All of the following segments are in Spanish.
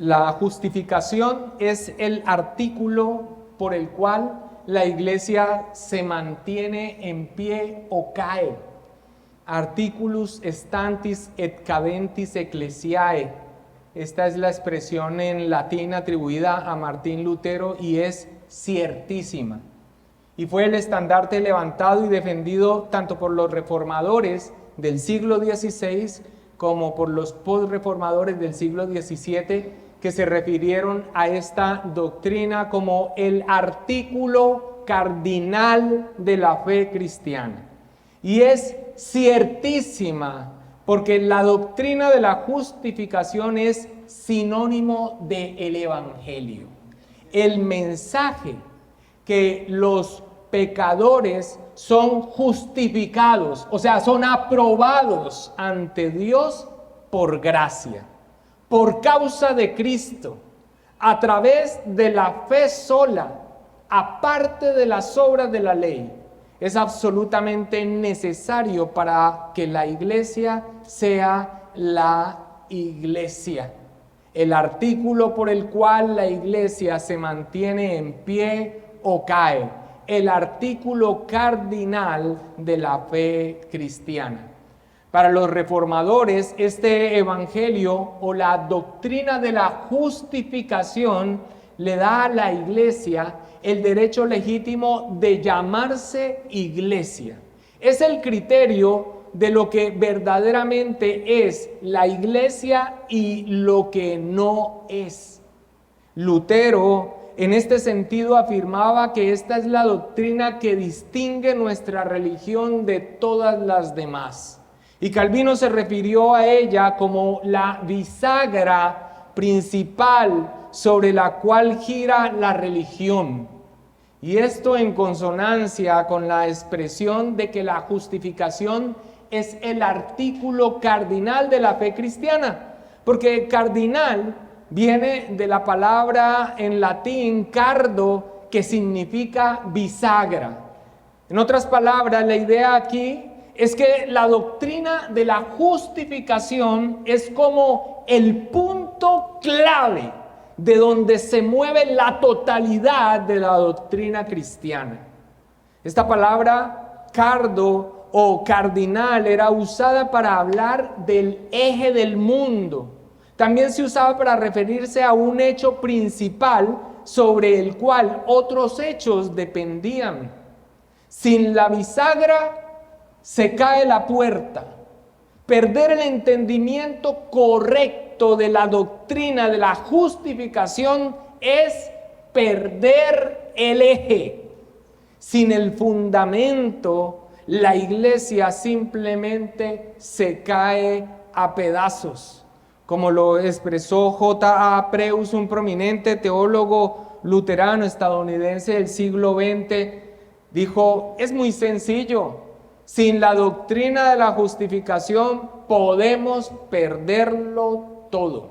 La justificación es el artículo por el cual la iglesia se mantiene en pie o cae. Articulus stantis et cadentis ecclesiae. Esta es la expresión en latín atribuida a Martín Lutero y es ciertísima. Y fue el estandarte levantado y defendido tanto por los reformadores del siglo XVI como por los postreformadores del siglo XVII, que se refirieron a esta doctrina como el artículo cardinal de la fe cristiana. Y es ciertísima, porque la doctrina de la justificación es sinónimo del Evangelio. El mensaje que los pecadores son justificados, o sea, son aprobados ante Dios por gracia, por causa de Cristo, a través de la fe sola, aparte de las obras de la ley, es absolutamente necesario para que la iglesia sea la iglesia. El artículo por el cual la iglesia se mantiene en pie o cae, el artículo cardinal de la fe cristiana. Para los reformadores, este evangelio o la doctrina de la justificación le da a la iglesia el derecho legítimo de llamarse iglesia. Es el criterio de lo que verdaderamente es la iglesia y lo que no es. Lutero, en este sentido, afirmaba que esta es la doctrina que distingue nuestra religión de todas las demás. Y Calvino se refirió a ella como la bisagra principal sobre la cual gira la religión. Y esto en consonancia con la expresión de que la justificación es el artículo cardinal de la fe cristiana. Porque cardinal viene de la palabra en latín cardo, que significa bisagra. En otras palabras, la idea aquí es que la doctrina de la justificación es como el punto clave de donde se mueve la totalidad de la doctrina cristiana. Esta palabra cardo o cardinal era usada para hablar del eje del mundo. También se usaba para referirse a un hecho principal sobre el cual otros hechos dependían. Sin la bisagra se cae la puerta. Perder el entendimiento correcto de la doctrina de la justificación es perder el eje. Sin el fundamento, la iglesia simplemente se cae a pedazos. Como lo expresó J.A. Preus, un prominente teólogo luterano estadounidense del siglo XX, dijo: es muy sencillo. Sin la doctrina de la justificación podemos perderlo todo.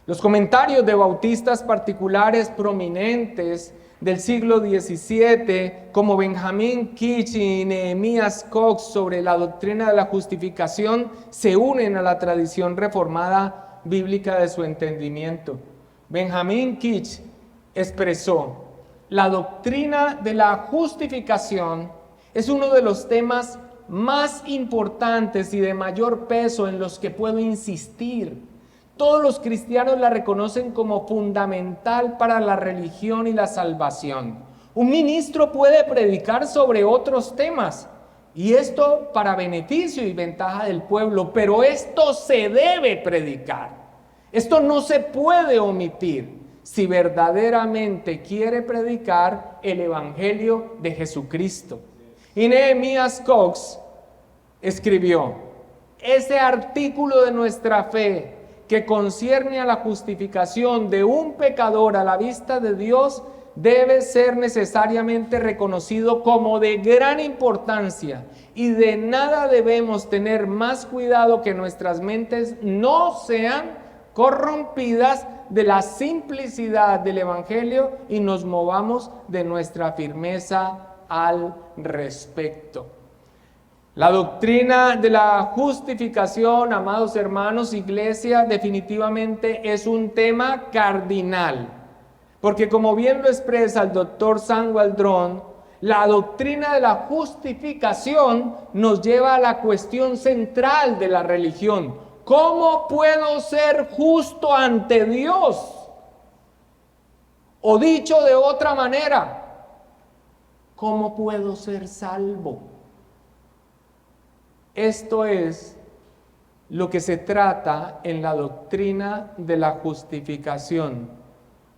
Los comentarios de bautistas particulares prominentes del siglo XVII, como Benjamin Kitch y Nehemías Cox, sobre la doctrina de la justificación, se unen a la tradición reformada bíblica de su entendimiento. Benjamin Kitch expresó: la doctrina de la justificación es uno de los temas más importantes y de mayor peso en los que puedo insistir. Todos los cristianos la reconocen como fundamental para la religión y la salvación. Un ministro puede predicar sobre otros temas, y esto para beneficio y ventaja del pueblo, pero esto se debe predicar. Esto no se puede omitir si verdaderamente quiere predicar el evangelio de Jesucristo. Y Nehemías Cox escribió: ese artículo de nuestra fe que concierne a la justificación de un pecador a la vista de Dios debe ser necesariamente reconocido como de gran importancia, y de nada debemos tener más cuidado que nuestras mentes no sean corrompidas de la simplicidad del evangelio y nos movamos de nuestra firmeza al respecto. La doctrina de la justificación, amados hermanos, iglesia, definitivamente es un tema cardinal. Porque como bien lo expresa el doctor Sam Waldron, la doctrina de la justificación nos lleva a la cuestión central de la religión. ¿Cómo puedo ser justo ante Dios? O dicho de otra manera, ¿cómo puedo ser salvo? Esto es lo que se trata en la doctrina de la justificación.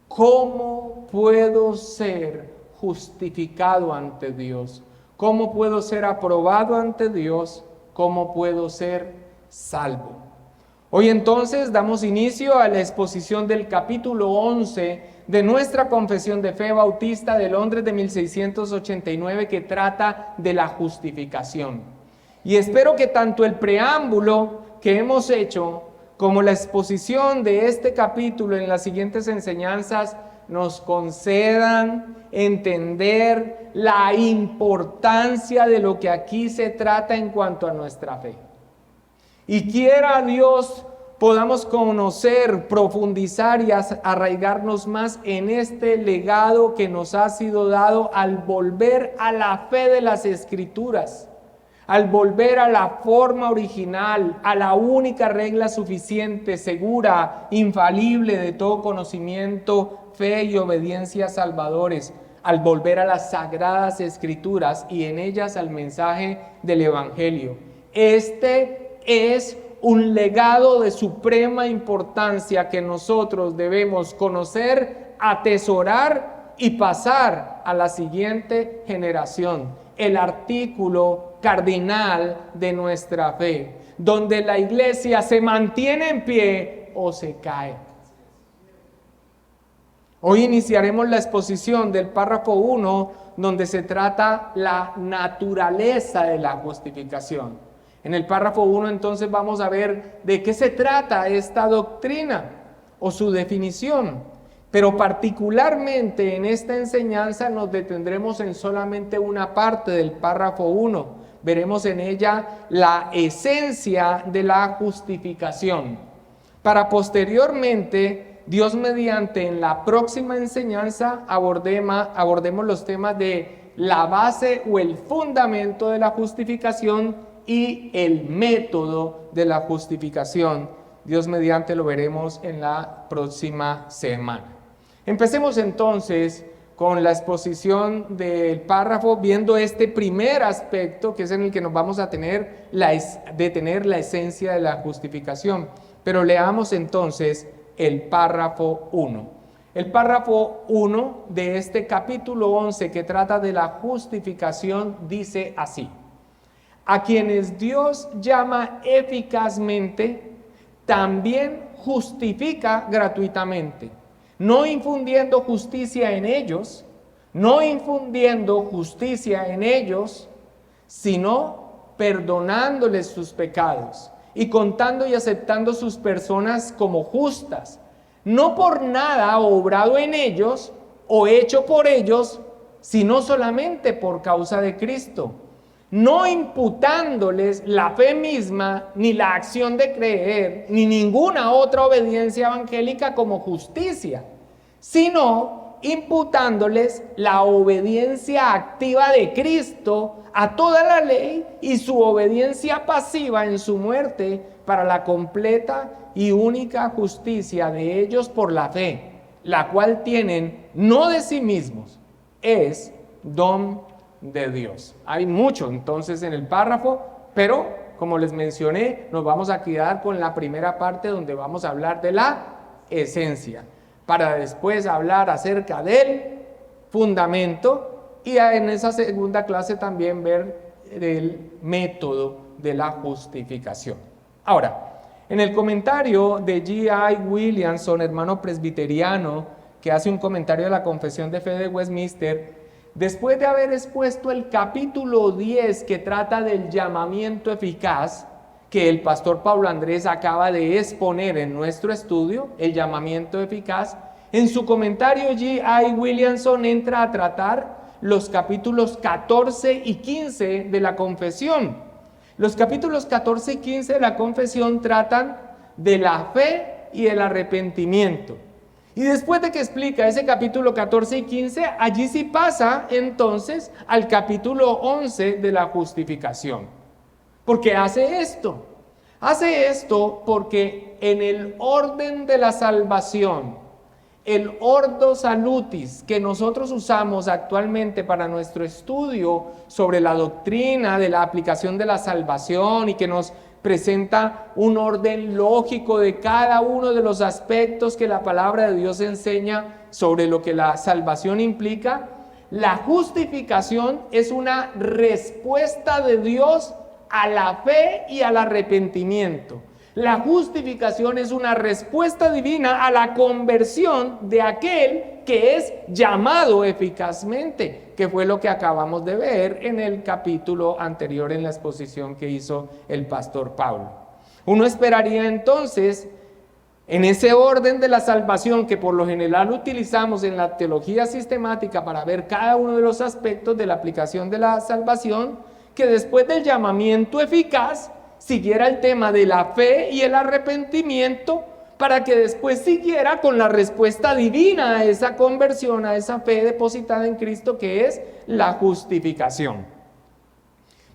¿Cómo puedo ser justificado ante Dios? ¿Cómo puedo ser aprobado ante Dios? ¿Cómo puedo ser salvo? Hoy entonces damos inicio a la exposición del capítulo 11 de nuestra Confesión de Fe Bautista de Londres de 1689, que trata de la justificación. Y espero que tanto el preámbulo que hemos hecho como la exposición de este capítulo en las siguientes enseñanzas nos concedan entender la importancia de lo que aquí se trata en cuanto a nuestra fe. Y quiera Dios podamos conocer, profundizar y arraigarnos más en este legado que nos ha sido dado al volver a la fe de las Escrituras, al volver a la forma original, a la única regla suficiente, segura, infalible de todo conocimiento, fe y obediencia salvadores, al volver a las sagradas Escrituras y en ellas al mensaje del Evangelio. Este es un legado de suprema importancia que nosotros debemos conocer, atesorar y pasar a la siguiente generación. El artículo cardinal de nuestra fe, donde la iglesia se mantiene en pie o se cae. Hoy iniciaremos la exposición del párrafo 1, donde se trata la naturaleza de la justificación. En el párrafo 1 entonces vamos a ver de qué se trata esta doctrina o su definición. Pero particularmente en esta enseñanza nos detendremos en solamente una parte del párrafo 1. Veremos en ella la esencia de la justificación. Para posteriormente, Dios mediante, en la próxima enseñanza abordemos los temas de la base o el fundamento de la justificación y el método de la justificación. Dios mediante lo veremos en la próxima semana. Empecemos entonces con la exposición del párrafo, viendo este primer aspecto, que es en el que nos vamos a detener la esencia de la justificación. Pero leamos entonces el párrafo 1. El párrafo 1 de este capítulo 11, que trata de la justificación, dice así: a quienes Dios llama eficazmente, también justifica gratuitamente, no infundiendo justicia en ellos, sino perdonándoles sus pecados y contando y aceptando sus personas como justas, no por nada obrado en ellos o hecho por ellos, sino solamente por causa de Cristo, no imputándoles la fe misma, ni la acción de creer, ni ninguna otra obediencia evangélica como justicia, sino imputándoles la obediencia activa de Cristo a toda la ley y su obediencia pasiva en su muerte para la completa y única justicia de ellos por la fe, la cual tienen no de sí mismos, es don de Dios. Hay mucho entonces en el párrafo, pero como les mencioné, nos vamos a quedar con la primera parte, donde vamos a hablar de la esencia, para después hablar acerca del fundamento y en esa segunda clase también ver el método de la justificación. Ahora, en el comentario de G.I. Williamson, hermano presbiteriano, que hace un comentario de la Confesión de Fe de Westminster, después de haber expuesto el capítulo 10, que trata del llamamiento eficaz, que el pastor Pablo Andrés acaba de exponer en nuestro estudio, el llamamiento eficaz, en su comentario G.I. Williamson entra a tratar los capítulos 14 y 15 de la Confesión, Los capítulos 14 y 15 de la confesión tratan de la fe y el arrepentimiento. Y después de que explica ese capítulo 14 y 15, allí sí pasa entonces al capítulo 11 de la justificación. ¿Por qué hace esto? Hace esto porque en el orden de la salvación, el Ordo Salutis que nosotros usamos actualmente para nuestro estudio sobre la doctrina de la aplicación de la salvación y que nos presenta un orden lógico de cada uno de los aspectos que la palabra de Dios enseña sobre lo que la salvación implica, la justificación es una respuesta de Dios a la fe y al arrepentimiento. La justificación es una respuesta divina a la conversión de aquel que es llamado eficazmente, que fue lo que acabamos de ver en el capítulo anterior en la exposición que hizo el pastor Pablo. Uno esperaría entonces, en ese orden de la salvación que por lo general utilizamos en la teología sistemática para ver cada uno de los aspectos de la aplicación de la salvación, que después del llamamiento eficaz siguiera el tema de la fe y el arrepentimiento, para que después siguiera con la respuesta divina a esa conversión, a esa fe depositada en Cristo, que es la justificación.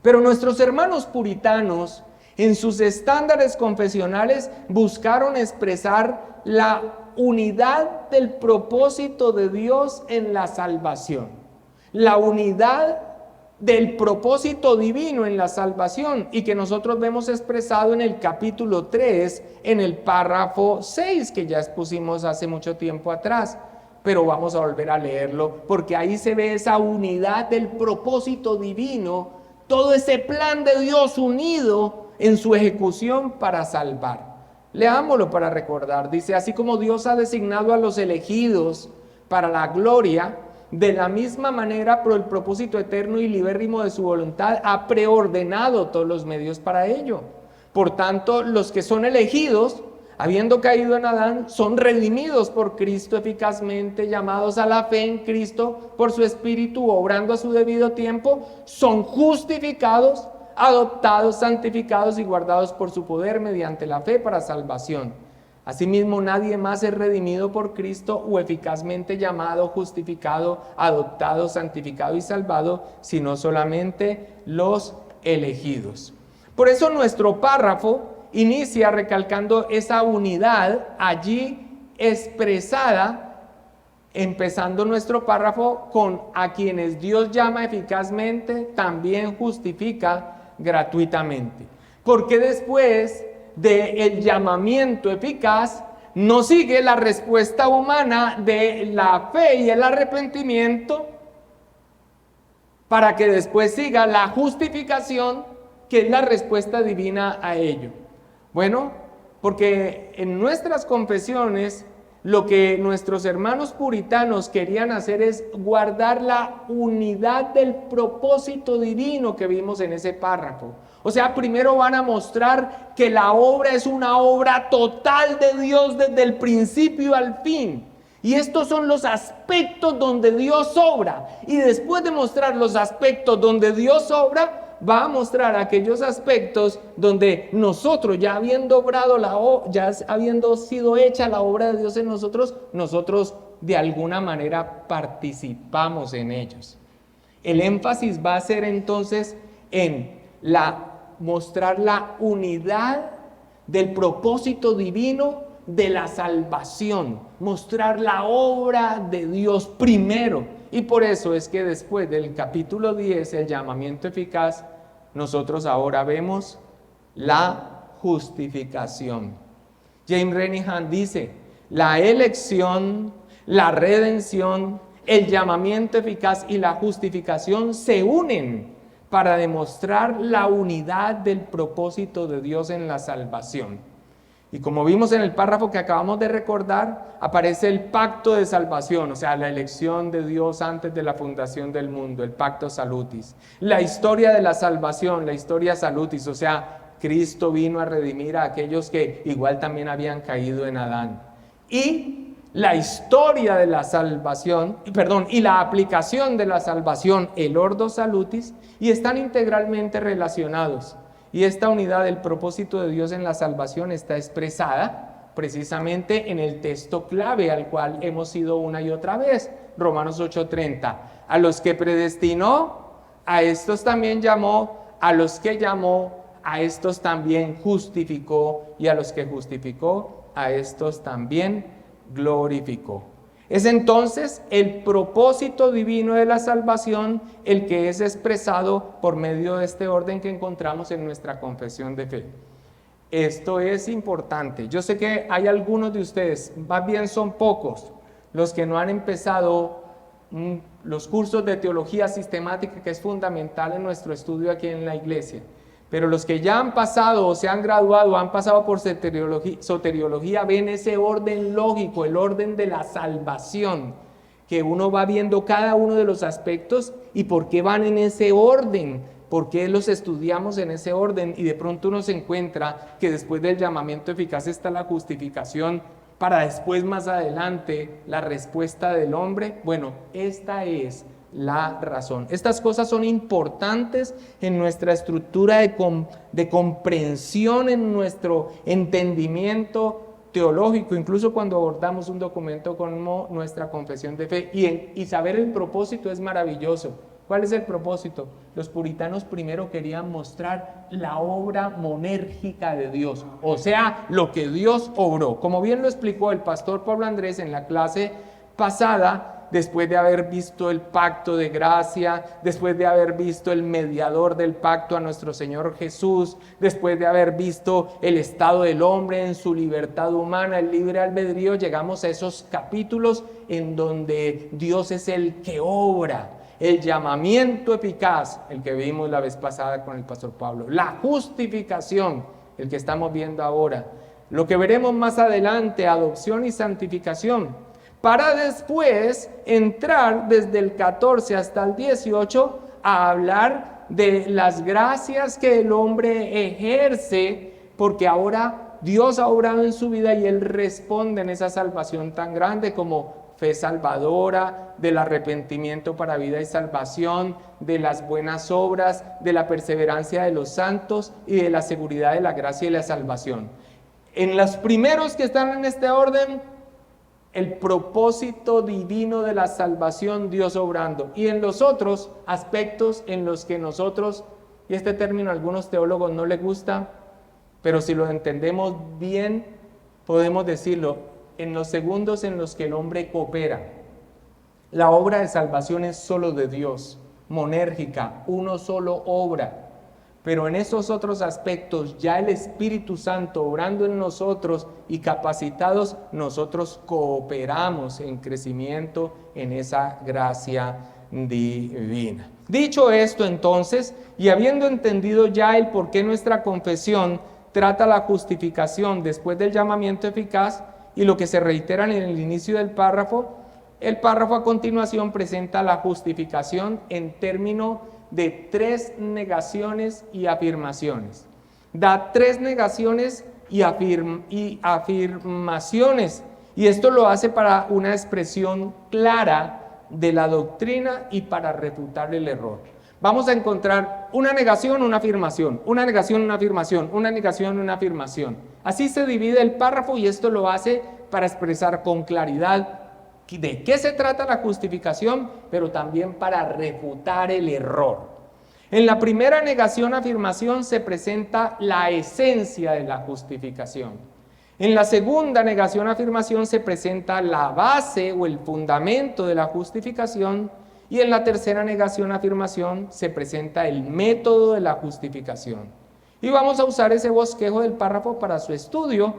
Pero nuestros hermanos puritanos, en sus estándares confesionales, buscaron expresar la unidad del propósito de Dios en la salvación, la unidad del propósito divino en la salvación, y que nosotros vemos expresado en el capítulo 3, en el párrafo 6, que ya expusimos hace mucho tiempo atrás, pero vamos a volver a leerlo, porque ahí se ve esa unidad del propósito divino, todo ese plan de Dios unido en su ejecución para salvar. Leámoslo para recordar. Dice: así como Dios ha designado a los elegidos para la gloria, de la misma manera, por el propósito eterno y libérrimo de su voluntad, ha preordenado todos los medios para ello. Por tanto, los que son elegidos, habiendo caído en Adán, son redimidos por Cristo eficazmente, llamados a la fe en Cristo por su Espíritu, obrando a su debido tiempo, son justificados, adoptados, santificados y guardados por su poder mediante la fe para salvación. Asimismo, nadie más es redimido por Cristo o eficazmente llamado, justificado, adoptado, santificado y salvado, sino solamente los elegidos. Por eso nuestro párrafo inicia recalcando esa unidad allí expresada, empezando nuestro párrafo con: a quienes Dios llama eficazmente, también justifica gratuitamente. Porque después del llamamiento eficaz no sigue la respuesta humana de la fe y el arrepentimiento, para que después siga la justificación, que es la respuesta divina a ello. Bueno, porque en nuestras confesiones lo que nuestros hermanos puritanos querían hacer es guardar la unidad del propósito divino que vimos en ese párrafo. O sea, primero van a mostrar que la obra es una obra total de Dios desde el principio al fin. Y estos son los aspectos donde Dios obra. Y después de mostrar los aspectos donde Dios obra, va a mostrar aquellos aspectos donde nosotros, ya habiendo obrado ya habiendo sido hecha la obra de Dios en nosotros, nosotros de alguna manera participamos en ellos. El énfasis va a ser entonces en mostrar la unidad del propósito divino de la salvación, mostrar la obra de Dios primero. Y por eso es que después del capítulo 10, el llamamiento eficaz, nosotros ahora vemos la justificación. James Renihan dice: la elección, la redención, el llamamiento eficaz y la justificación se unen para demostrar la unidad del propósito de Dios en la salvación. Y como vimos en el párrafo que acabamos de recordar, aparece el pacto de salvación, o sea, la elección de Dios antes de la fundación del mundo, el pacto salutis. La historia de la salvación, la historia salutis, o sea, Cristo vino a redimir a aquellos que igual también habían caído en Adán. Y la historia de la salvación, y la aplicación de la salvación, el ordo salutis, y están integralmente relacionados. Y esta unidad del propósito de Dios en la salvación está expresada precisamente en el texto clave al cual hemos ido una y otra vez, Romanos 8:30. A los que predestinó, a estos también llamó, a los que llamó, a estos también justificó, y a los que justificó, a estos también glorificó. Es entonces el propósito divino de la salvación el que es expresado por medio de este orden que encontramos en nuestra confesión de fe. Esto es importante. Yo sé que hay algunos de ustedes, más bien son pocos, los que no han empezado los cursos de teología sistemática, que es fundamental en nuestro estudio aquí en la iglesia. Pero los que ya han pasado o se han graduado, han pasado por soteriología, ven ese orden lógico, el orden de la salvación, que uno va viendo cada uno de los aspectos y por qué van en ese orden, por qué los estudiamos en ese orden, y de pronto uno se encuentra que después del llamamiento eficaz está la justificación, para después más adelante la respuesta del hombre. Bueno, esta es la razón. Estas cosas son importantes en nuestra estructura de comprensión, en nuestro entendimiento teológico, incluso cuando abordamos un documento como nuestra confesión de fe. Y saber el propósito es maravilloso. ¿Cuál es el propósito? Los puritanos primero querían mostrar la obra monérgica de Dios, o sea, lo que Dios obró. Como bien lo explicó el pastor Pablo Andrés en la clase pasada, después de haber visto el pacto de gracia, después de haber visto el mediador del pacto a nuestro Señor Jesús, después de haber visto el estado del hombre en su libertad humana, el libre albedrío, llegamos a esos capítulos en donde Dios es el que obra. El llamamiento eficaz, el que vimos la vez pasada con el pastor Pablo. La justificación, el que estamos viendo ahora. Lo que veremos más adelante, adopción y santificación. Para después entrar desde el 14 hasta el 18 a hablar de las gracias que el hombre ejerce, porque ahora Dios ha obrado en su vida y Él responde en esa salvación tan grande como fe salvadora, del arrepentimiento para vida y salvación, de las buenas obras, de la perseverancia de los santos y de la seguridad de la gracia y la salvación. En los primeros que están en este orden, el propósito divino de la salvación, Dios obrando. Y en los otros aspectos en los que nosotros, y este término a algunos teólogos no les gusta, pero si lo entendemos bien, podemos decirlo, en los segundos en los que el hombre coopera. La obra de salvación es solo de Dios, monérgica, uno solo obra. Pero en esos otros aspectos, ya el Espíritu Santo obrando en nosotros y capacitados, nosotros cooperamos en crecimiento en esa gracia divina. Dicho esto entonces, y habiendo entendido ya el por qué nuestra confesión trata la justificación después del llamamiento eficaz, y lo que se reitera en el inicio del párrafo, el párrafo a continuación presenta la justificación en términos de 3 negaciones y afirmaciones. Da 3 negaciones y afirmaciones, y esto lo hace para una expresión clara de la doctrina y para refutar el error. Vamos a encontrar una negación, una afirmación, una negación, una afirmación, una negación, una afirmación. Así se divide el párrafo y esto lo hace para expresar con claridad de qué se trata la justificación, pero también para refutar el error. En la primera negación-afirmación se presenta la esencia de la justificación. En la segunda negación-afirmación se presenta la base o el fundamento de la justificación. Y en la tercera negación-afirmación se presenta el método de la justificación. Y vamos a usar ese bosquejo del párrafo para su estudio.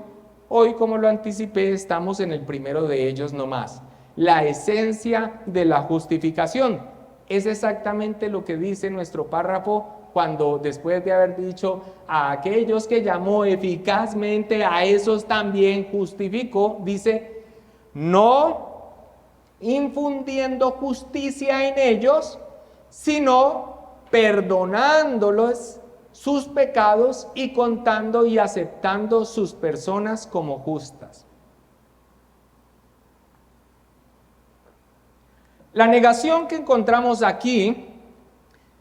Hoy, como lo anticipé, estamos en el primero de ellos nomás. La esencia de la justificación. Es exactamente lo que dice nuestro párrafo cuando, después de haber dicho a aquellos que llamó eficazmente, a esos también justificó, dice, no infundiendo justicia en ellos, sino perdonándolos sus pecados y contando y aceptando sus personas como justas. La negación que encontramos aquí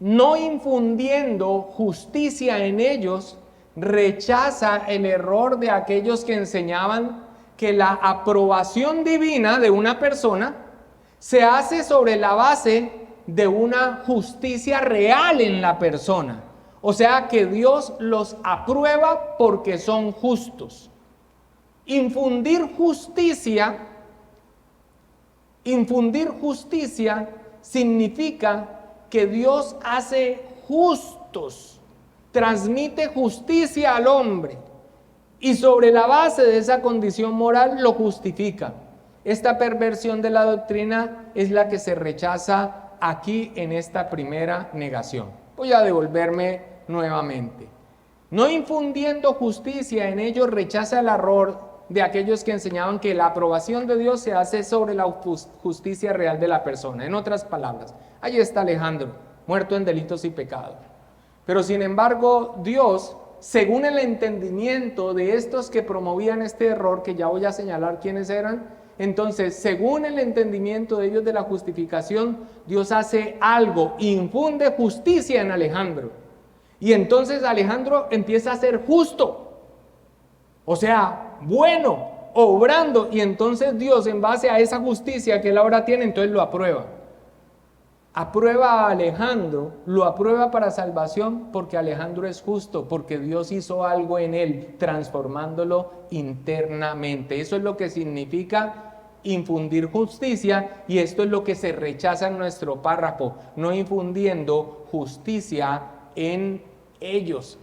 no infundiendo justicia en ellos, rechaza el error de aquellos que enseñaban que la aprobación divina de una persona se hace sobre la base de una justicia real en la persona. O sea que Dios los aprueba porque son justos. Infundir justicia significa que Dios hace justos, transmite justicia al hombre y sobre la base de esa condición moral lo justifica. Esta perversión de la doctrina es la que se rechaza aquí en esta primera negación. Voy a devolverme nuevamente. No infundiendo justicia en ellos, rechaza el error de aquellos que enseñaban que la aprobación de Dios se hace sobre la justicia real de la persona. En otras palabras, ahí está Alejandro, muerto en delitos y pecados. Pero sin embargo, Dios, según el entendimiento de estos que promovían este error, que ya voy a señalar quiénes eran, entonces, según el entendimiento de ellos de la justificación, Dios hace algo, infunde justicia en Alejandro. Y entonces Alejandro empieza a ser justo, o sea, bueno, obrando, y entonces Dios, en base a esa justicia que él ahora tiene, entonces lo aprueba. Aprueba a Alejandro, lo aprueba para salvación porque Alejandro es justo, porque Dios hizo algo en él, transformándolo internamente. Eso es lo que significa infundir justicia, y esto es lo que se rechaza en nuestro párrafo, no infundiendo justicia en ellos.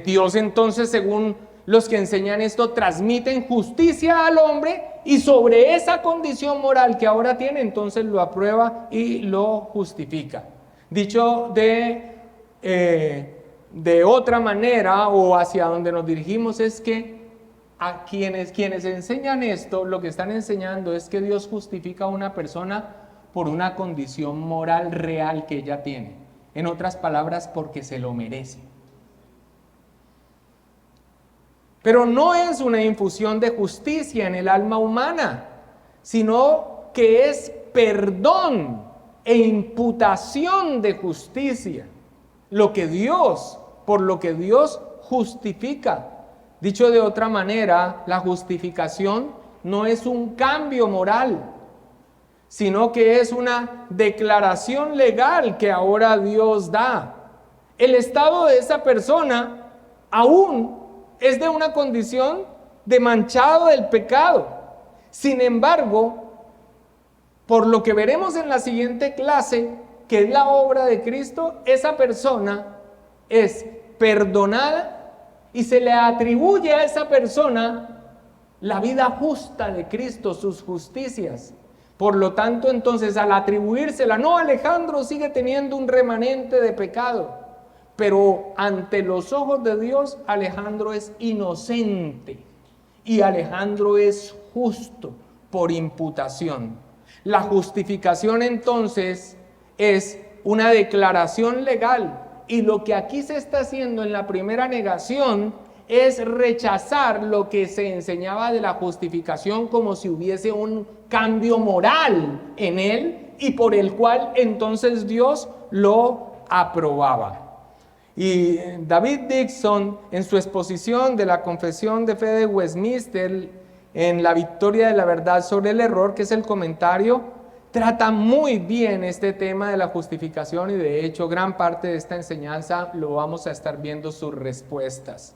Dios entonces, según los que enseñan esto, transmiten justicia al hombre, y sobre esa condición moral que ahora tiene, entonces lo aprueba y lo justifica. Dicho de otra manera, o hacia donde nos dirigimos, es que a quienes enseñan esto, lo que están enseñando es que Dios justifica a una persona por una condición moral real que ella tiene. En otras palabras, porque se lo merece. Pero no es una infusión de justicia en el alma humana, sino que es perdón e imputación de justicia, por lo que Dios justifica. Dicho de otra manera, la justificación no es un cambio moral, sino que es una declaración legal que ahora Dios da. El estado de esa persona aún es de una condición de manchado del pecado. Sin embargo, por lo que veremos en la siguiente clase, que es la obra de Cristo, esa persona es perdonada y se le atribuye a esa persona la vida justa de Cristo, sus justicias. Por lo tanto, entonces, al atribuírsela, no, Alejandro sigue teniendo un remanente de pecado, pero ante los ojos de Dios, Alejandro es inocente y Alejandro es justo por imputación. La justificación, entonces, es una declaración legal, y lo que aquí se está haciendo en la primera negación es rechazar lo que se enseñaba de la justificación como si hubiese un cambio moral en él y por el cual entonces Dios lo aprobaba. Y David Dixon, en su exposición de la Confesión de Fe de Westminster, en La victoria de la verdad sobre el error, que es el comentario, trata muy bien este tema de la justificación, y de hecho gran parte de esta enseñanza lo vamos a estar viendo sus respuestas.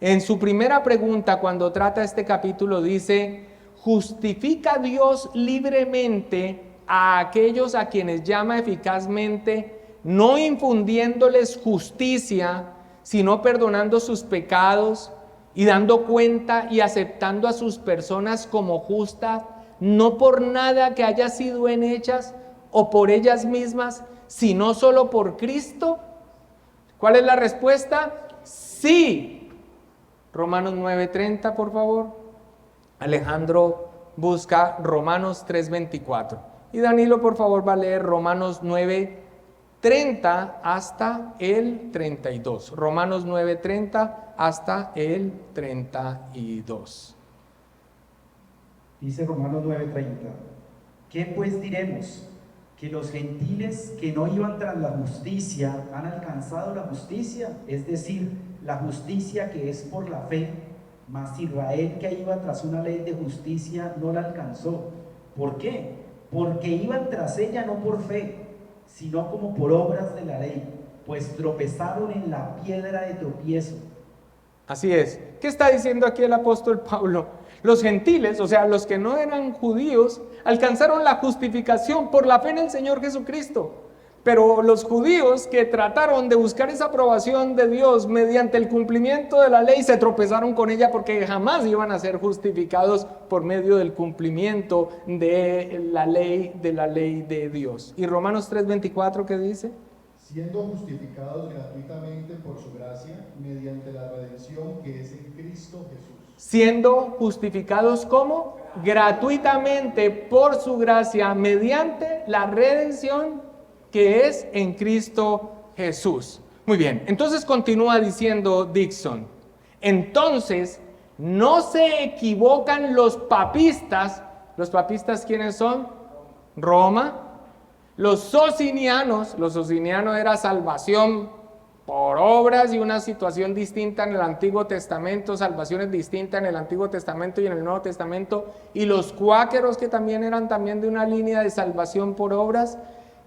En su primera pregunta, cuando trata este capítulo, dice: ¿justifica Dios libremente a aquellos a quienes llama eficazmente, no infundiéndoles justicia, sino perdonando sus pecados y dando cuenta y aceptando a sus personas como justas, no por nada que haya sido en ellas o por ellas mismas, sino solo por Cristo? ¿Cuál es la respuesta? Sí. Romanos 9:30, por favor. Alejandro busca Romanos 3:24. Y Danilo, por favor, va a leer Romanos 9:30 hasta el 32. Romanos 9:30 hasta el 32. Dice Romanos 9:30: ¿Qué pues diremos? que los gentiles que no iban tras la justicia han alcanzado la justicia, es decir, la justicia que es por la fe, mas Israel que iba tras una ley de justicia no la alcanzó. ¿Por qué? Porque iban tras ella no por fe, sino como por obras de la ley, pues tropezaron en la piedra de tropiezo. Así es. ¿Qué está diciendo aquí el apóstol Pablo? Los gentiles, o sea, los que no eran judíos, alcanzaron la justificación por la fe en el Señor Jesucristo. Pero los judíos que trataron de buscar esa aprobación de Dios mediante el cumplimiento de la ley se tropezaron con ella porque jamás iban a ser justificados por medio del cumplimiento de la ley de Dios. ¿Y Romanos 3:24 qué dice? Siendo justificados gratuitamente por su gracia, mediante la redención que es en Cristo Jesús. Siendo justificados ¿cómo? Gratuitamente por su gracia, mediante la redención que es en Cristo Jesús. Muy bien, entonces continúa diciendo Dixon. Entonces, no se equivocan los papistas. ¿Los papistas quiénes son? Roma. Los socinianos era salvación por obras y una situación distinta en el Antiguo Testamento, salvaciones distintas en el Antiguo Testamento y en el Nuevo Testamento, y los cuáqueros que también eran de una línea de salvación por obras,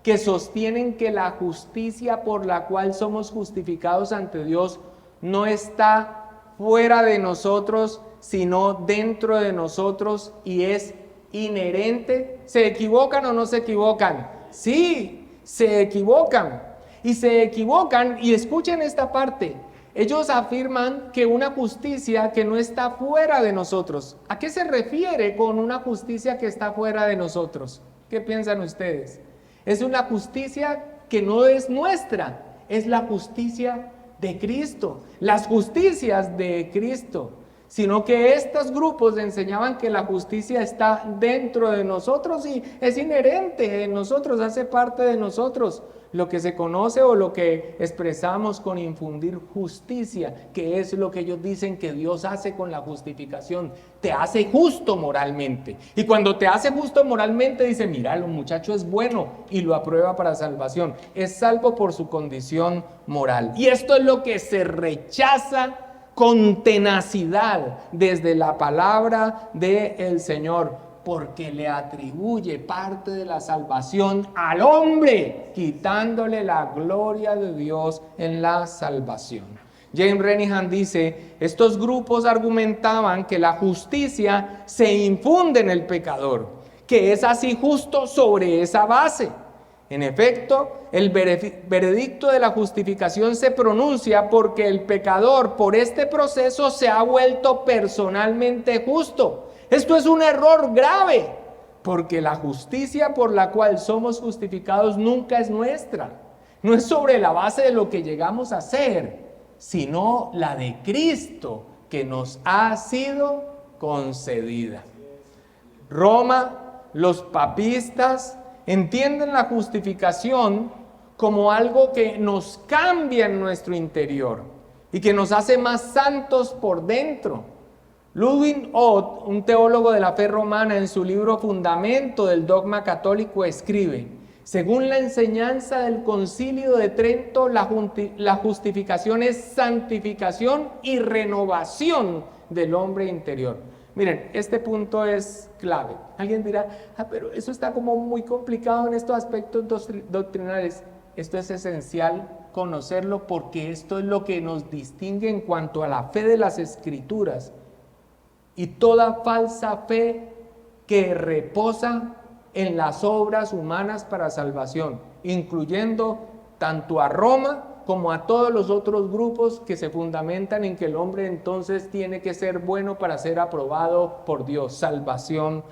que sostienen que la justicia por la cual somos justificados ante Dios no está fuera de nosotros, sino dentro de nosotros y es inherente. ¿Se equivocan o no se equivocan? Sí, se equivocan. Y escuchen esta parte. Ellos afirman que una justicia que no está fuera de nosotros. ¿A qué se refiere con una justicia que está fuera de nosotros? ¿Qué piensan ustedes? Es una justicia que no es nuestra, es la justicia de Cristo, las justicias de Cristo, sino que estos grupos enseñaban que la justicia está dentro de nosotros y es inherente en nosotros, hace parte de nosotros, lo que se conoce o lo que expresamos con infundir justicia, que es lo que ellos dicen que Dios hace con la justificación, te hace justo moralmente, y cuando te hace justo moralmente dice, mira, el muchacho es bueno y lo aprueba para salvación, es salvo por su condición moral, y esto es lo que se rechaza con tenacidad desde la palabra del Señor, porque le atribuye parte de la salvación al hombre, quitándole la gloria de Dios en la salvación. James Renihan dice, estos grupos argumentaban que la justicia se infunde en el pecador, que es así justo sobre esa base. En efecto, el veredicto de la justificación se pronuncia porque el pecador por este proceso se ha vuelto personalmente justo. Esto es un error grave, porque la justicia por la cual somos justificados nunca es nuestra. No es sobre la base de lo que llegamos a hacer, sino la de Cristo que nos ha sido concedida. Roma, los papistas, entienden la justificación como algo que nos cambia en nuestro interior y que nos hace más santos por dentro. Ludwig Ott, un teólogo de la fe romana, en su libro Fundamento del Dogma Católico, escribe, según la enseñanza del Concilio de Trento, la justificación es santificación y renovación del hombre interior. Miren, este punto es clave. Alguien dirá, pero eso está como muy complicado en estos aspectos doctrinales. Esto es esencial conocerlo porque esto es lo que nos distingue en cuanto a la fe de las Escrituras y toda falsa fe que reposa en las obras humanas para salvación, incluyendo tanto a Roma como a todos los otros grupos que se fundamentan en que el hombre entonces tiene que ser bueno para ser aprobado por Dios, salvación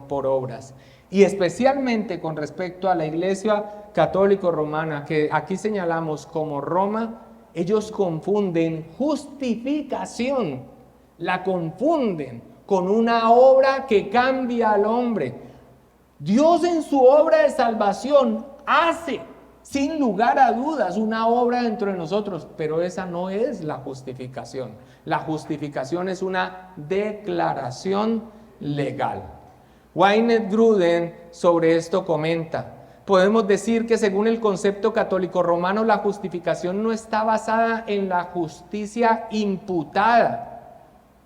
por obras. Y especialmente con respecto a la Iglesia Católica Romana, que aquí señalamos como Roma, ellos confunden justificación, la confunden con una obra que cambia al hombre. Dios en su obra de salvación hace, sin lugar a dudas, una obra dentro de nosotros, pero esa no es la justificación. La justificación es una declaración legal. Wynette Gruden sobre esto comenta: podemos decir que según el concepto católico romano, la justificación no está basada en la justicia imputada,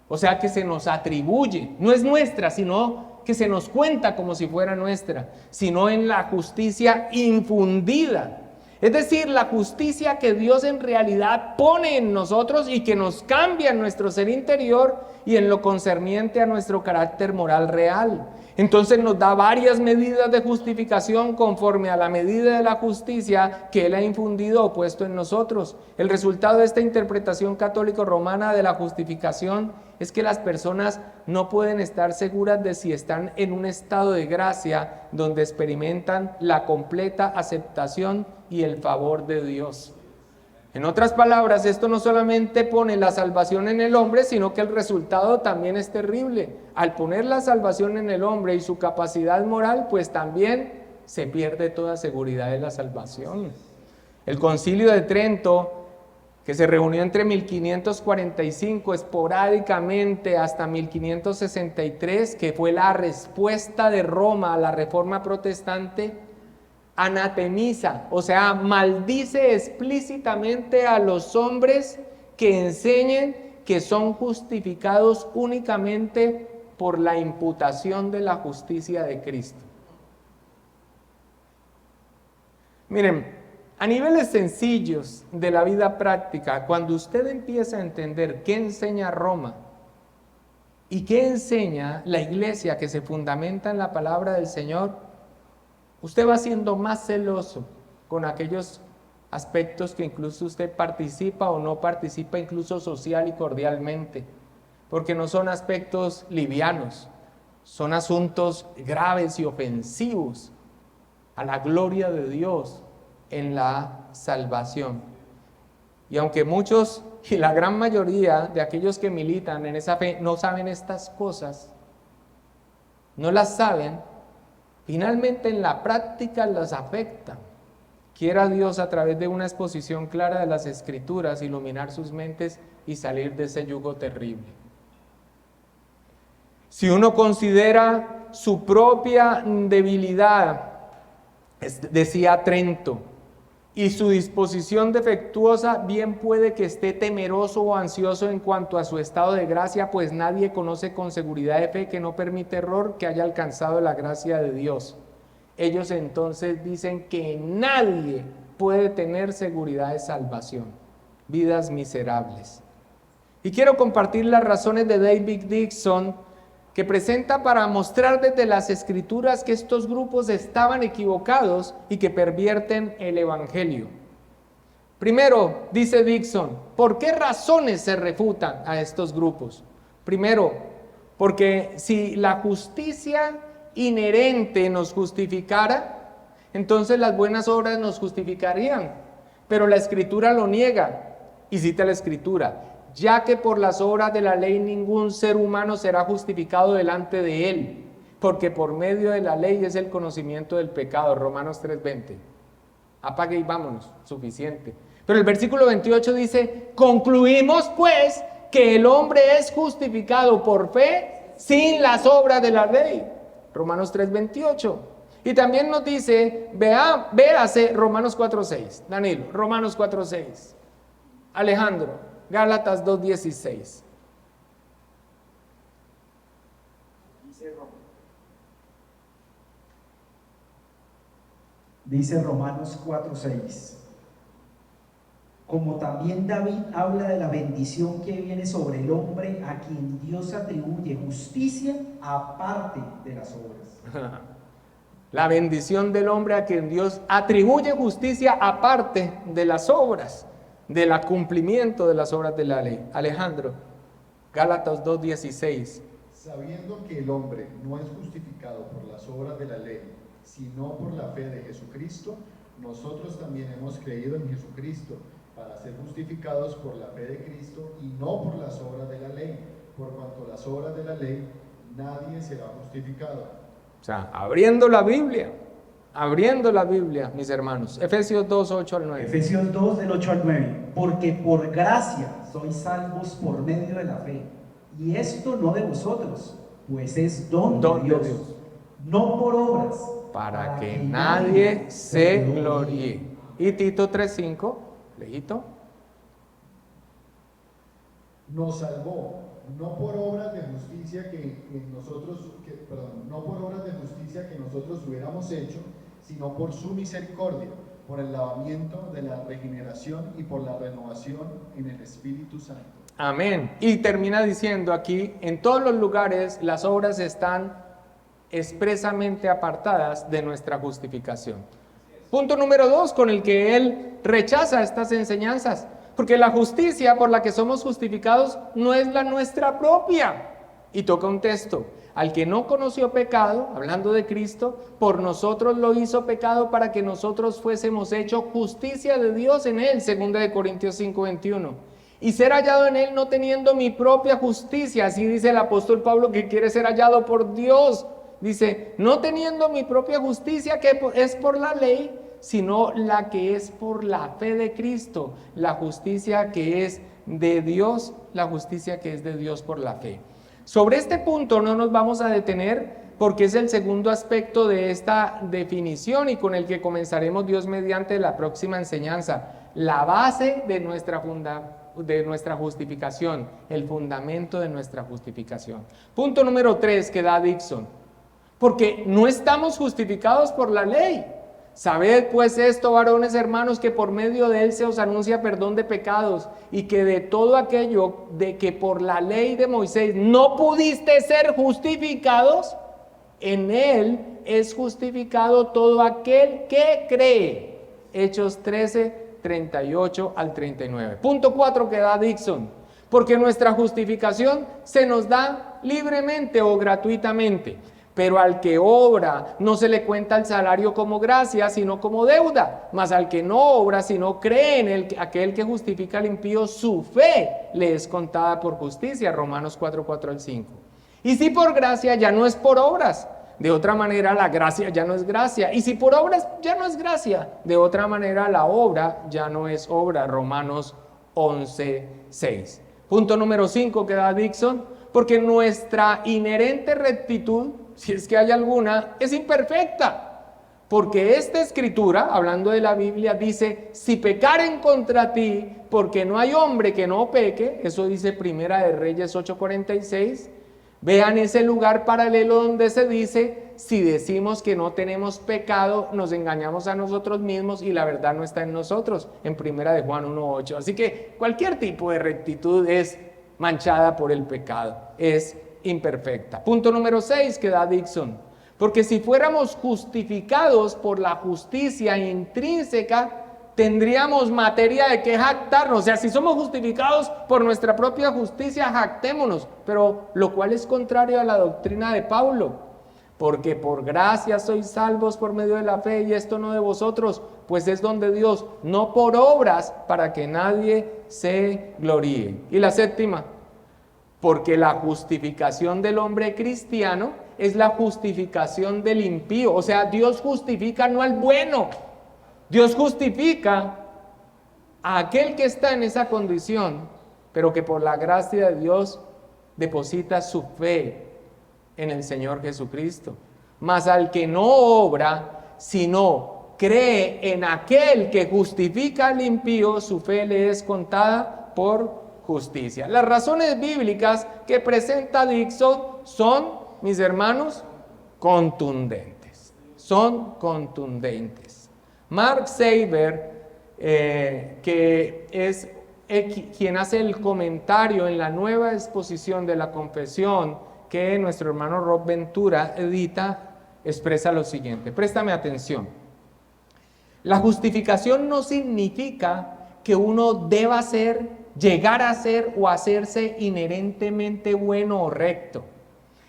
o sea que se nos atribuye, no es nuestra, sino que se nos cuenta como si fuera nuestra, sino en la justicia infundida. Es decir, la justicia que Dios en realidad pone en nosotros y que nos cambia en nuestro ser interior y en lo concerniente a nuestro carácter moral real. Entonces nos da varias medidas de justificación conforme a la medida de la justicia que Él ha infundido o puesto en nosotros. El resultado de esta interpretación católico-romana de la justificación es que las personas no pueden estar seguras de si están en un estado de gracia donde experimentan la completa aceptación y el favor de Dios. En otras palabras, esto no solamente pone la salvación en el hombre, sino que el resultado también es terrible. Al poner la salvación en el hombre y su capacidad moral, pues también se pierde toda seguridad de la salvación. El Concilio de Trento, que se reunió entre 1545 esporádicamente hasta 1563, que fue la respuesta de Roma a la Reforma Protestante, anatemiza, o sea, maldice explícitamente a los hombres que enseñen que son justificados únicamente por la imputación de la justicia de Cristo. Miren, a niveles sencillos de la vida práctica, cuando usted empieza a entender qué enseña Roma y qué enseña la iglesia que se fundamenta en la palabra del Señor, usted va siendo más celoso con aquellos aspectos que incluso usted participa o no participa, incluso social y cordialmente, porque no son aspectos livianos, son asuntos graves y ofensivos a la gloria de Dios en la salvación. Y aunque muchos y la gran mayoría de aquellos que militan en esa fe no saben estas cosas, no las saben, finalmente en la práctica las afecta. Quiera Dios a través de una exposición clara de las Escrituras iluminar sus mentes y salir de ese yugo terrible. Si uno considera su propia debilidad, decía Trento, y su disposición defectuosa, bien puede que esté temeroso o ansioso en cuanto a su estado de gracia, pues nadie conoce con seguridad de fe que no permite error que haya alcanzado la gracia de Dios. Ellos entonces dicen que nadie puede tener seguridad de salvación. Vidas miserables. Y quiero compartir las razones de David Dixon, que presenta para mostrar desde las Escrituras que estos grupos estaban equivocados y que pervierten el Evangelio. Primero, dice Dixon, ¿por qué razones se refutan a estos grupos? Primero, porque si la justicia inherente nos justificara, entonces las buenas obras nos justificarían, pero la Escritura lo niega y cita la Escritura: ya que por las obras de la ley ningún ser humano será justificado delante de él, porque por medio de la ley es el conocimiento del pecado. Romanos 3:20. Apague y vámonos, suficiente. Pero el versículo 28 dice: concluimos pues que el hombre es justificado por fe sin las obras de la ley. Romanos 3:28. Y también nos dice, véase Romanos 4:6. Danilo, Romanos 4:6. Alejandro, Gálatas 2:16. Dice Romanos 4:6. Como también David habla de la bendición que viene sobre el hombre a quien Dios atribuye justicia aparte de las obras. La bendición del hombre a quien Dios atribuye justicia aparte de las obras, del cumplimiento de las obras de la ley. Alejandro, Gálatas 2:16. Sabiendo que el hombre no es justificado por las obras de la ley, sino por la fe de Jesucristo, nosotros también hemos creído en Jesucristo para ser justificados por la fe de Cristo y no por las obras de la ley, por cuanto las obras de la ley nadie será justificado. O sea, abriendo la Biblia, mis hermanos. Efesios 2:8-9. Efesios 2, del 8 al 9. Porque por gracia sois salvos por medio de la fe. Y esto no de vosotros, pues es don de Dios. no por obras, para que nadie se gloríe. Y Tito 3:5, lejito. Nos salvó, no por obras de justicia no por obras de justicia que nosotros hubiéramos hecho, sino por su misericordia, por el lavamiento de la regeneración y por la renovación en el Espíritu Santo. Amén. Y termina diciendo aquí, en todos los lugares las obras están expresamente apartadas de nuestra justificación. Punto número 2, con el que él rechaza estas enseñanzas. Porque la justicia por la que somos justificados no es la nuestra propia. Y toca un texto. Al que no conoció pecado, hablando de Cristo, por nosotros lo hizo pecado para que nosotros fuésemos hechos justicia de Dios en él, 2 Corintios 5:21. Y ser hallado en él no teniendo mi propia justicia, así dice el apóstol Pablo que quiere ser hallado por Dios. Dice, no teniendo mi propia justicia que es por la ley, sino la que es por la fe de Cristo, la justicia que es de Dios, la justicia que es de Dios por la fe. Sobre este punto no nos vamos a detener porque es el segundo aspecto de esta definición y con el que comenzaremos Dios mediante la próxima enseñanza. La base de nuestra justificación, el fundamento de nuestra justificación. Punto número 3 que da Dixon. Porque no estamos justificados por la ley. Sabed pues esto, varones hermanos, que por medio de él se os anuncia perdón de pecados y que de todo aquello de que por la ley de Moisés no pudiste ser justificados, en él es justificado todo aquel que cree. Hechos 13, 38 al 39. Punto 4 que da Dixon. Porque nuestra justificación se nos da libremente o gratuitamente. Pero al que obra no se le cuenta el salario como gracia, sino como deuda. Mas al que no obra, sino cree en aquel que justifica al impío, su fe le es contada por justicia. Romanos 4, 4 al 5. Y si por gracia, ya no es por obras. De otra manera, la gracia ya no es gracia. Y si por obras, ya no es gracia. De otra manera, la obra ya no es obra. Romanos 11, 6. Punto número 5 que da Dixon. Porque nuestra inherente rectitud, si es que hay alguna, es imperfecta. Porque esta escritura, hablando de la Biblia, dice, si pecaren contra ti, porque no hay hombre que no peque, eso dice Primera de Reyes 8:46, vean ese lugar paralelo donde se dice, si decimos que no tenemos pecado, nos engañamos a nosotros mismos y la verdad no está en nosotros, en Primera de Juan 1:8. Así que cualquier tipo de rectitud es manchada por el pecado, es imperfecta. Punto número 6 que da Dixon. Porque si fuéramos justificados por la justicia intrínseca, tendríamos materia de que jactarnos. O sea, si somos justificados por nuestra propia justicia, jactémonos. Pero lo cual es contrario a la doctrina de Pablo. Porque por gracia sois salvos por medio de la fe, y esto no de vosotros, pues es don de Dios, no por obras, para que nadie se gloríe. Y la séptima, porque la justificación del hombre cristiano es la justificación del impío. O sea, Dios justifica no al bueno, Dios justifica a aquel que está en esa condición, pero que por la gracia de Dios deposita su fe en el Señor Jesucristo. Mas al que no obra, sino cree en aquel que justifica al impío, su fe le es contada por justicia. Las razones bíblicas que presenta Dixon son, mis hermanos, contundentes. Son contundentes. Mark Seiber, que es quien hace el comentario en la nueva exposición de la confesión que nuestro hermano Rob Ventura edita, expresa lo siguiente. Préstame atención. La justificación no significa que uno deba ser, llegar a ser o hacerse inherentemente bueno o recto.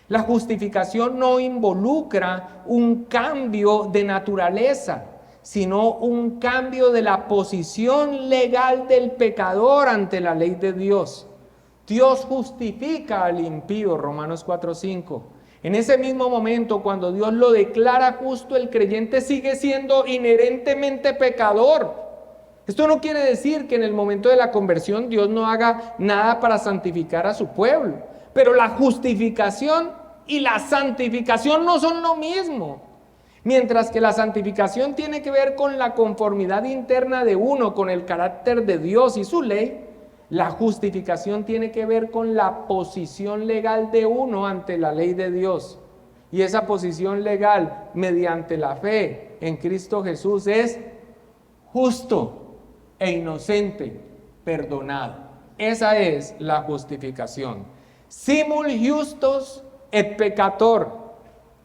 La justificación no involucra un cambio de naturaleza, sino un cambio de la posición legal del pecador ante la ley de Dios. Dios justifica al impío, Romanos 4:5. En ese mismo momento, cuando Dios lo declara justo, el creyente sigue siendo inherentemente pecador. Esto no quiere decir que en el momento de la conversión Dios no haga nada para santificar a su pueblo, pero la justificación y la santificación no son lo mismo. Mientras que la santificación tiene que ver con la conformidad interna de uno con el carácter de Dios y su ley, la justificación tiene que ver con la posición legal de uno ante la ley de Dios. Y esa posición legal mediante la fe en Cristo Jesús es justo e inocente, perdonado. Esa es la justificación. Simul justus et peccator,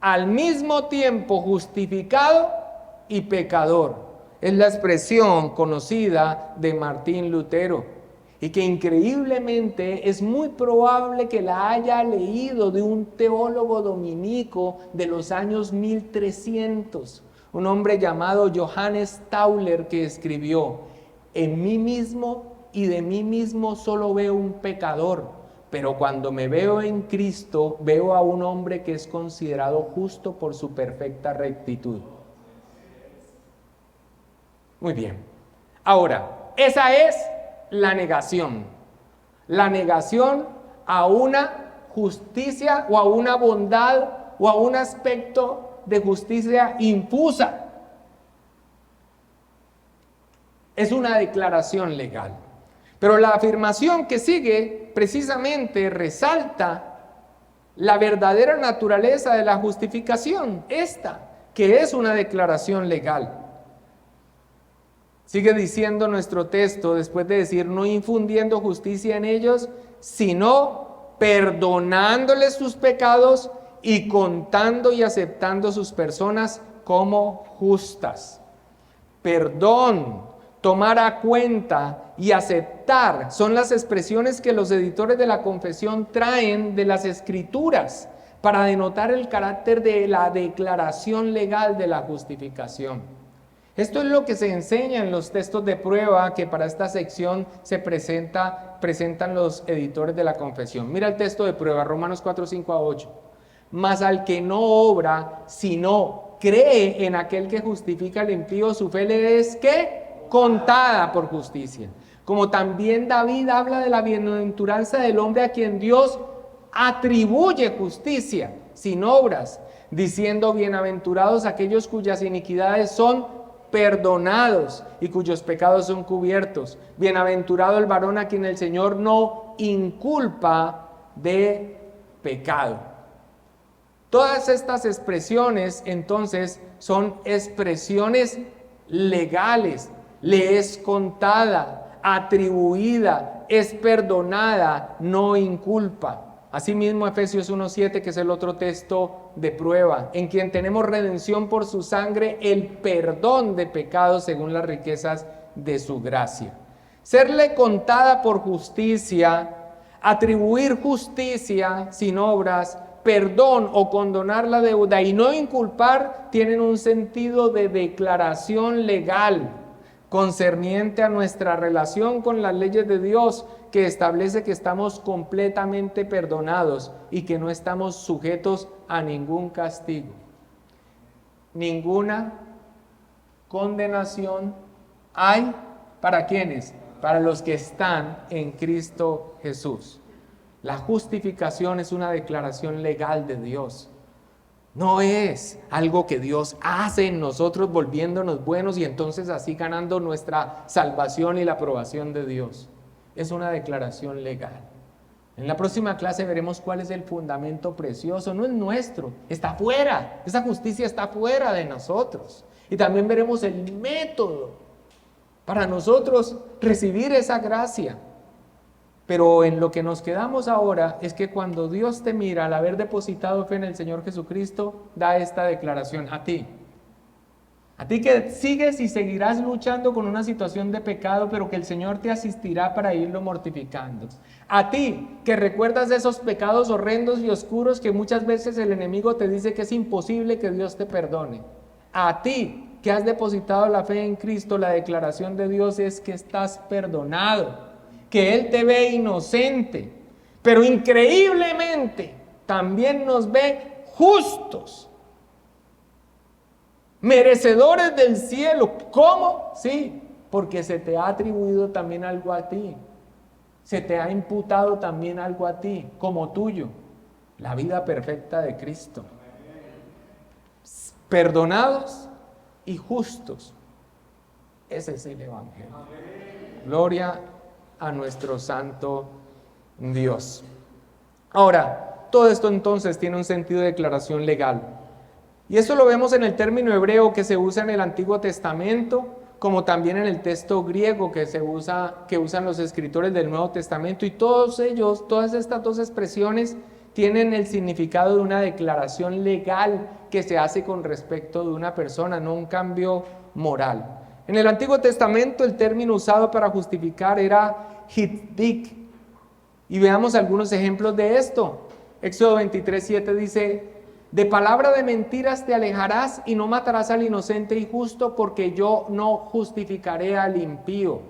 al mismo tiempo justificado y pecador. Es la expresión conocida de Martín Lutero y que increíblemente es muy probable que la haya leído de un teólogo dominico de los años 1300, un hombre llamado Johannes Tauler, que escribió: en mí mismo y de mí mismo solo veo un pecador, pero cuando me veo en Cristo, veo a un hombre que es considerado justo por su perfecta rectitud. Muy bien. Ahora, esa es la negación a una justicia o a una bondad o a un aspecto de justicia infusa. Es una declaración legal. Pero la afirmación que sigue precisamente resalta la verdadera naturaleza de la justificación, esta, que es una declaración legal. Sigue diciendo nuestro texto, después de decir, no infundiendo justicia en ellos, sino perdonándoles sus pecados y contando y aceptando sus personas como justas. Perdón, tomar a cuenta y aceptar son las expresiones que los editores de la confesión traen de las Escrituras para denotar el carácter de la declaración legal de la justificación. Esto es lo que se enseña en los textos de prueba que para esta sección se presentan los editores de la confesión. Mira el texto de prueba, Romanos 4, 5 a 8. Mas al que no obra, sino cree en aquel que justifica al impío, su fe le es ¿qué? Contada por justicia. Como también David habla de la bienaventuranza del hombre a quien Dios atribuye justicia sin obras, diciendo: bienaventurados aquellos cuyas iniquidades son perdonados y cuyos pecados son cubiertos. Bienaventurado el varón a quien el Señor no inculpa de pecado. Todas estas expresiones entonces son expresiones legales. Le es contada, atribuida, es perdonada, no inculpa. Asimismo, Efesios 1:7, que es el otro texto de prueba, en quien tenemos redención por su sangre, el perdón de pecados según las riquezas de su gracia. Serle contada por justicia, atribuir justicia sin obras, perdón o condonar la deuda y no inculpar, tienen un sentido de declaración legal concerniente a nuestra relación con las leyes de Dios, que establece que estamos completamente perdonados y que no estamos sujetos a ningún castigo. Ninguna condenación hay ¿para quiénes? Para los que están en Cristo Jesús. La justificación es una declaración legal de Dios. No es algo que Dios hace en nosotros volviéndonos buenos y entonces así ganando nuestra salvación y la aprobación de Dios. Es una declaración legal. En la próxima clase veremos cuál es el fundamento precioso. No es nuestro, está fuera. Esa justicia está fuera de nosotros. Y también veremos el método para nosotros recibir esa gracia. Pero en lo que nos quedamos ahora es que cuando Dios te mira al haber depositado fe en el Señor Jesucristo, da esta declaración a ti. A ti que sigues y seguirás luchando con una situación de pecado, pero que el Señor te asistirá para irlo mortificando. A ti que recuerdas esos pecados horrendos y oscuros que muchas veces el enemigo te dice que es imposible que Dios te perdone. A ti que has depositado la fe en Cristo, la declaración de Dios es que estás perdonado, que Él te ve inocente, pero increíblemente también nos ve justos, merecedores del cielo. ¿Cómo? Sí, porque se te ha atribuido también algo a ti, se te ha imputado también algo a ti como tuyo. La vida perfecta de Cristo. Perdonados y justos. Ese es el Evangelio. Gloria a nuestro santo Dios. Ahora, todo esto entonces tiene un sentido de declaración legal. Y eso lo vemos en el término hebreo que se usa en el Antiguo Testamento, como también en el texto griego que usan los escritores del Nuevo Testamento. Y todas estas dos expresiones tienen el significado de una declaración legal que se hace con respecto de una persona, no un cambio moral. En el Antiguo Testamento el término usado para justificar era hitdik. Y veamos algunos ejemplos de esto. Éxodo 23:7 dice: de palabra de mentiras te alejarás y no matarás al inocente y justo, porque yo no justificaré al impío.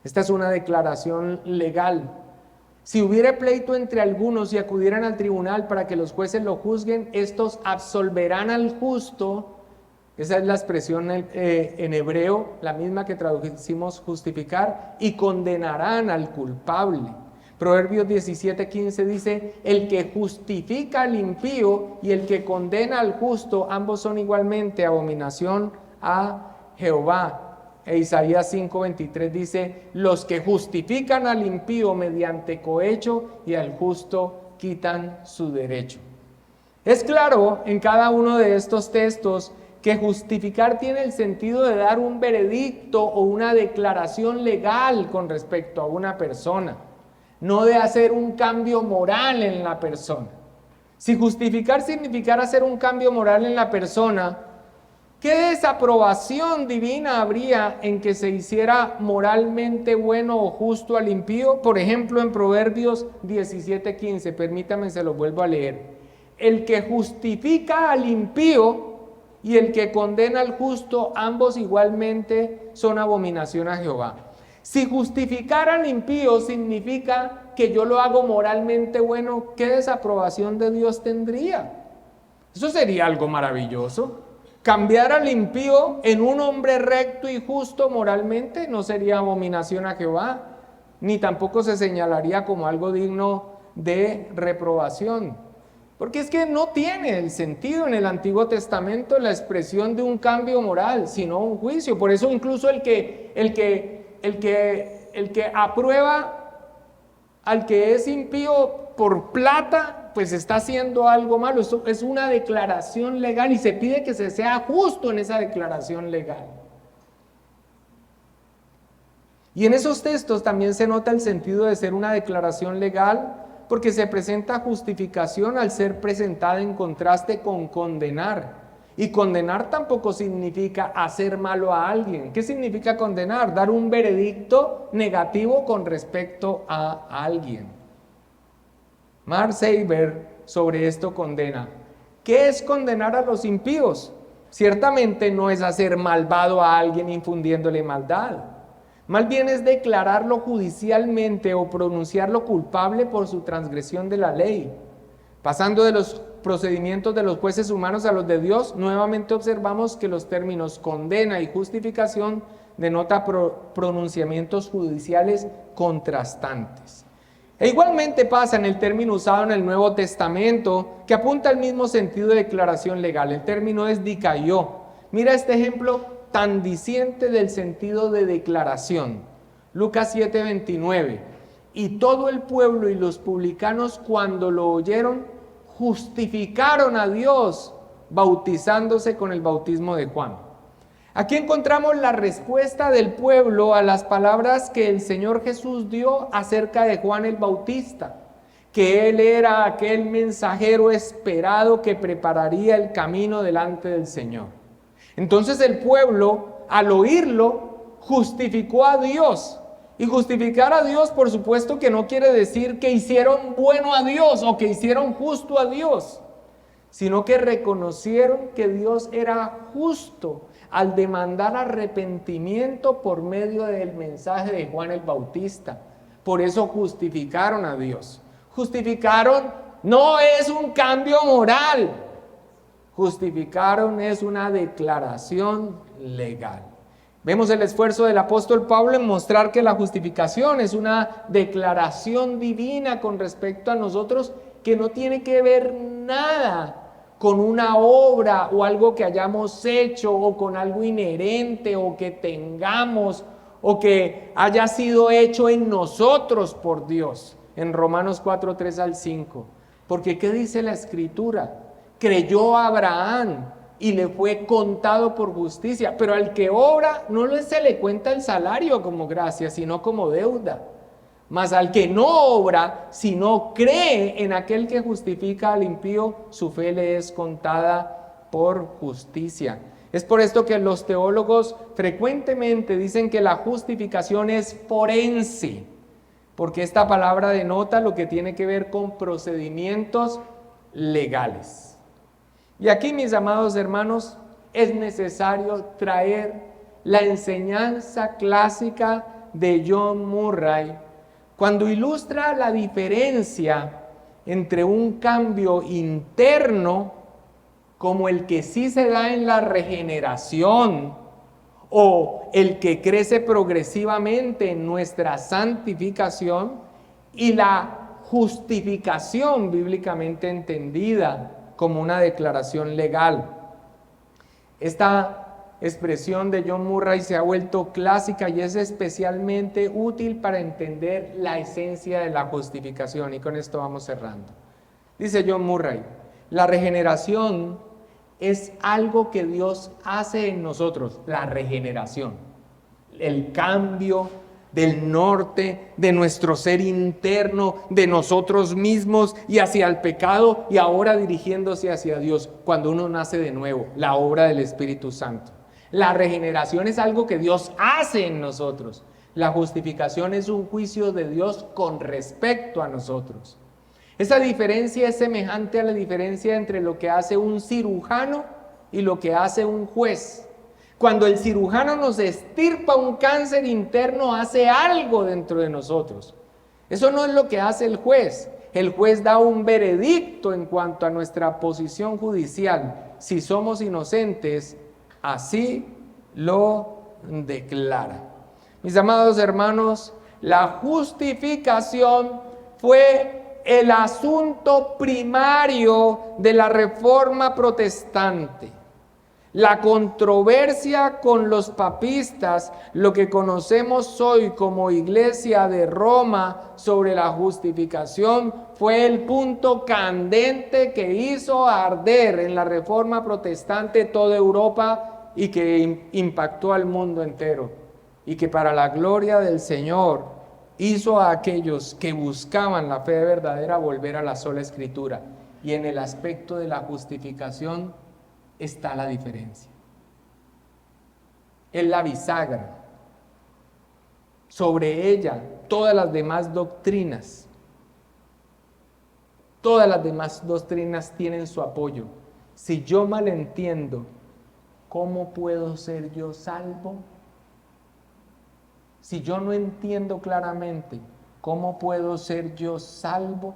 Esta es una declaración legal. Si hubiere pleito entre algunos y acudieran al tribunal para que los jueces lo juzguen, estos absolverán al justo. Esa es la expresión en hebreo, la misma que traducimos justificar, y condenarán al culpable. Proverbios 17:15 dice: el que justifica al impío y el que condena al justo, ambos son igualmente abominación a Jehová. E Isaías 5:23 dice: los que justifican al impío mediante cohecho y al justo quitan su derecho. Es claro en cada uno de estos textos que justificar tiene el sentido de dar un veredicto o una declaración legal con respecto a una persona, no de hacer un cambio moral en la persona. Si justificar significara hacer un cambio moral en la persona, ¿qué desaprobación divina habría en que se hiciera moralmente bueno o justo al impío? Por ejemplo, en Proverbios 17:15, permítame, se lo vuelvo a leer. El que justifica al impío y el que condena al justo, ambos igualmente son abominación a Jehová. Si justificar al impío significa que yo lo hago moralmente bueno, ¿qué desaprobación de Dios tendría? Eso sería algo maravilloso. Cambiar al impío en un hombre recto y justo moralmente no sería abominación a Jehová, ni tampoco se señalaría como algo digno de reprobación. Porque es que no tiene el sentido en el Antiguo Testamento la expresión de un cambio moral, sino un juicio. Por eso incluso el que aprueba al que es impío por plata, pues está haciendo algo malo. Eso es una declaración legal y se pide que se sea justo en esa declaración legal. Y en esos textos también se nota el sentido de ser una declaración legal, porque se presenta justificación al ser presentada en contraste con condenar. Y condenar tampoco significa hacer malo a alguien. ¿Qué significa condenar? Dar un veredicto negativo con respecto a alguien. Mark Seiber sobre esto condena: ¿qué es condenar a los impíos? Ciertamente no es hacer malvado a alguien infundiéndole maldad. Más bien es declararlo judicialmente o pronunciarlo culpable por su transgresión de la ley. Pasando de los procedimientos de los jueces humanos a los de Dios, nuevamente observamos que los términos condena y justificación denota pronunciamientos judiciales contrastantes. E igualmente pasa en el término usado en el Nuevo Testamento, que apunta al mismo sentido de declaración legal. El término es dikaió. Mira este ejemplo tan diciente del sentido de declaración. Lucas 7:29. Y todo el pueblo y los publicanos, cuando lo oyeron, justificaron a Dios bautizándose con el bautismo de Juan. Aquí encontramos la respuesta del pueblo a las palabras que el Señor Jesús dio acerca de Juan el Bautista, que él era aquel mensajero esperado que prepararía el camino delante del Señor. Entonces el pueblo, al oírlo, justificó a Dios. Y justificar a Dios, por supuesto que no quiere decir que hicieron bueno a Dios o que hicieron justo a Dios, sino que reconocieron que Dios era justo al demandar arrepentimiento por medio del mensaje de Juan el Bautista. Por eso justificaron a Dios. Justificaron no es un cambio moral. Justificaron es una declaración legal. Vemos el esfuerzo del apóstol Pablo en mostrar que la justificación es una declaración divina con respecto a nosotros que no tiene que ver nada con una obra o algo que hayamos hecho o con algo inherente o que tengamos o que haya sido hecho en nosotros por Dios. En Romanos 4, 3 al 5. Porque ¿qué dice la Escritura? Creyó a Abraham y le fue contado por justicia. Pero al que obra no se le cuenta el salario como gracia, sino como deuda. Mas al que no obra, sino cree en aquel que justifica al impío, su fe le es contada por justicia. Es por esto que los teólogos frecuentemente dicen que la justificación es forense, porque esta palabra denota lo que tiene que ver con procedimientos legales. Y aquí, mis amados hermanos, es necesario traer la enseñanza clásica de John Murray cuando ilustra la diferencia entre un cambio interno como el que sí se da en la regeneración o el que crece progresivamente en nuestra santificación y la justificación bíblicamente entendida como una declaración legal. Esta expresión de John Murray se ha vuelto clásica y es especialmente útil para entender la esencia de la justificación, y con esto vamos cerrando. Dice John Murray: la regeneración es algo que Dios hace en nosotros, la regeneración, el cambio del norte de nuestro ser interno, de nosotros mismos y hacia el pecado, y ahora dirigiéndose hacia Dios cuando uno nace de nuevo, la obra del Espíritu Santo. La regeneración es algo que Dios hace en nosotros. La justificación es un juicio de Dios con respecto a nosotros. Esa diferencia es semejante a la diferencia entre lo que hace un cirujano y lo que hace un juez. Cuando el cirujano nos extirpa un cáncer interno, hace algo dentro de nosotros. Eso no es lo que hace el juez. El juez da un veredicto en cuanto a nuestra posición judicial. Si somos inocentes, así lo declara. Mis amados hermanos, la justificación fue el asunto primario de la Reforma Protestante. La controversia con los papistas, lo que conocemos hoy como Iglesia de Roma sobre la justificación, fue el punto candente que hizo arder en la Reforma Protestante toda Europa y que impactó al mundo entero, y que para la gloria del Señor hizo a aquellos que buscaban la fe verdadera volver a la sola Escritura. Y en el aspecto de la justificación está la diferencia. Es la bisagra. Sobre ella todas las demás doctrinas tienen su apoyo. Si yo malentiendo, ¿cómo puedo ser yo salvo? Si yo no entiendo claramente cómo puedo ser yo salvo,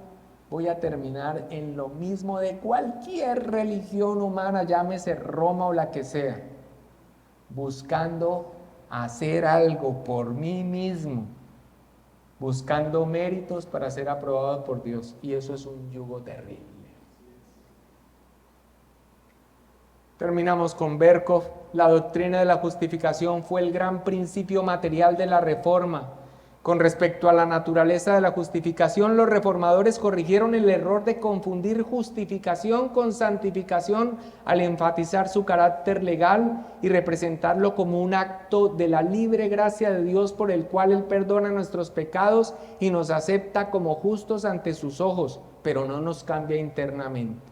voy a terminar en lo mismo de cualquier religión humana, llámese Roma o la que sea, buscando hacer algo por mí mismo, buscando méritos para ser aprobado por Dios, y eso es un yugo terrible. Terminamos con Berkov. La doctrina de la justificación fue el gran principio material de la Reforma. Con respecto a la naturaleza de la justificación, los reformadores corrigieron el error de confundir justificación con santificación al enfatizar su carácter legal y representarlo como un acto de la libre gracia de Dios por el cual Él perdona nuestros pecados y nos acepta como justos ante sus ojos, pero no nos cambia internamente.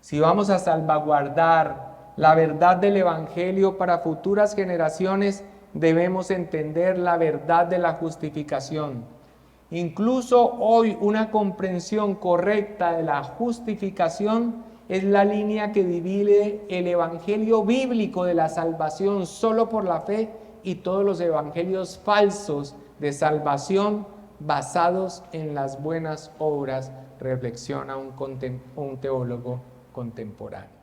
Si vamos a salvaguardar la verdad del Evangelio para futuras generaciones, debemos entender la verdad de la justificación. Incluso hoy una comprensión correcta de la justificación es la línea que divide el Evangelio bíblico de la salvación solo por la fe y todos los evangelios falsos de salvación basados en las buenas obras, reflexiona un teólogo contemporáneo.